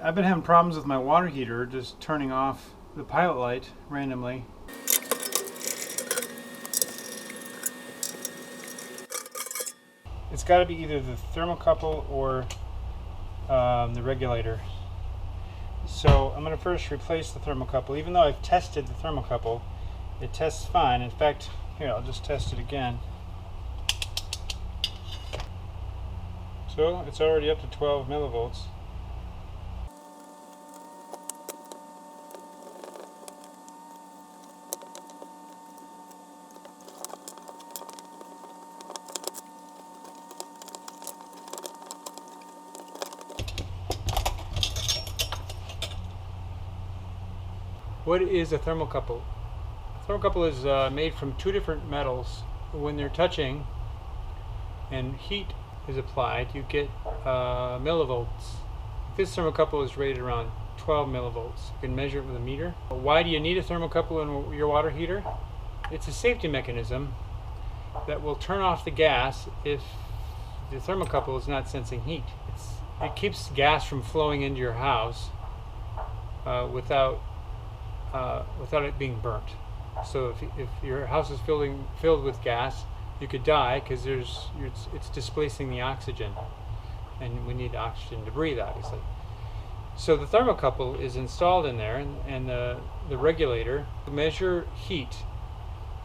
I've been having problems with my water heater just turning off the pilot light randomly. It's got to be either the thermocouple or the regulator. So I'm going to first replace the thermocouple. Even though I've tested the thermocouple, it tests fine. In fact, here, I'll just test it again. So it's already up to 12 millivolts. What is a thermocouple? A thermocouple is made from two different metals. When they're touching and heat is applied, you get millivolts. This thermocouple is rated around 12 millivolts. You can measure it with a meter. Why do you need a thermocouple in your water heater? It's a safety mechanism that will turn off the gas if the thermocouple is not sensing heat. It keeps gas from flowing into your house without it being burnt. So if your house is filled with gas, you could die because it's displacing the oxygen, and we need oxygen to breathe, obviously. So the thermocouple is installed in there, and the regulator will measure heat.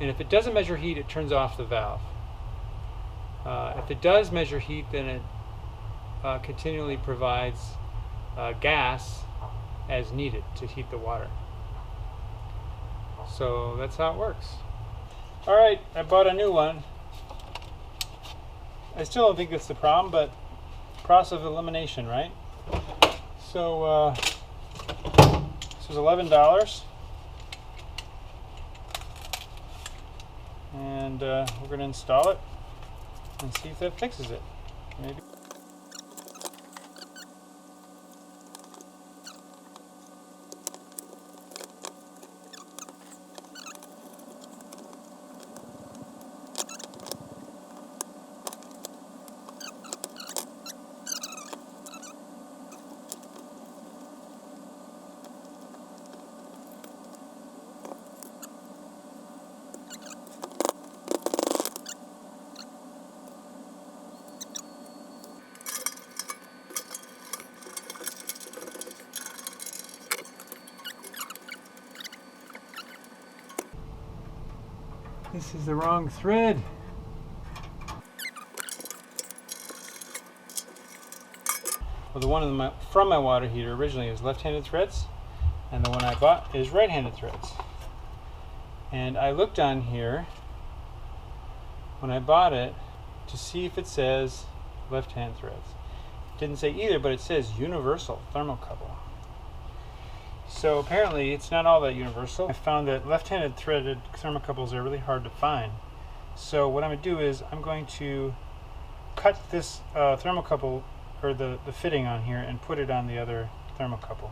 And if it doesn't measure heat, it turns off the valve. If it does measure heat, then it continually provides gas as needed to heat the water. So that's how it works. Alright, I bought a new one. I still don't think that's the problem, but process of elimination, right? So this was $11. And we're going to install it and see if that fixes it. Maybe. This is the wrong thread. Well, the one from my water heater originally is left-handed threads, and the one I bought is right-handed threads. And I looked on here when I bought it to see if it says left-hand threads. It didn't say either, but it says universal thermocouple. So apparently it's not all that universal. I found that left-handed threaded thermocouples are really hard to find. So what I'm going to do is I'm going to cut this thermocouple, or the fitting on here, and put it on the other thermocouple.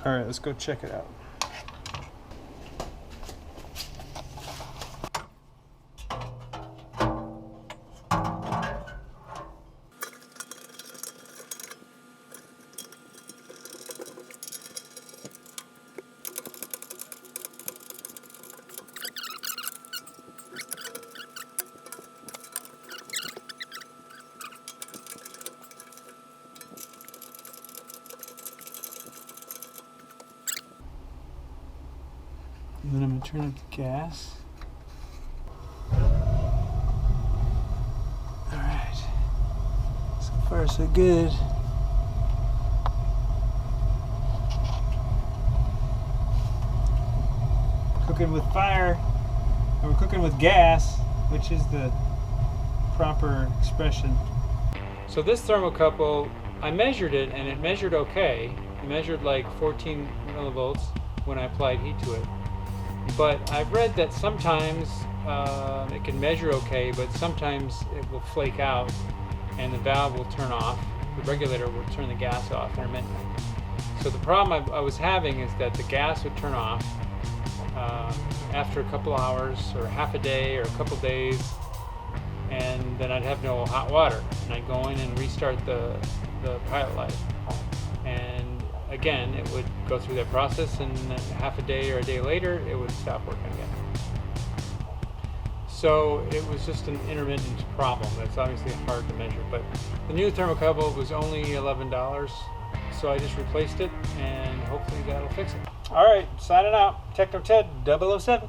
Alright, let's go check it out. And then I'm going to turn up the gas. Alright. So far so good. Cooking with fire, and we're cooking with gas, which is the proper expression. So this thermocouple, I measured it and it measured okay. It measured like 14 millivolts when I applied heat to it. But I've read that sometimes it can measure okay, but sometimes it will flake out and the valve will turn off. The regulator will turn the gas off intermittently. So the problem I was having is that the gas would turn off after a couple hours or half a day or a couple days, and then I'd have no hot water, and I'd go in and restart the pilot light, and again it would go through that process, and then half a day or a day later it would stop working again. So it was just an intermittent problem. That's obviously hard to measure, but the new thermocouple was only $11, so I just replaced it, and hopefully that'll fix it. All right, signing out. Techno Ted 007.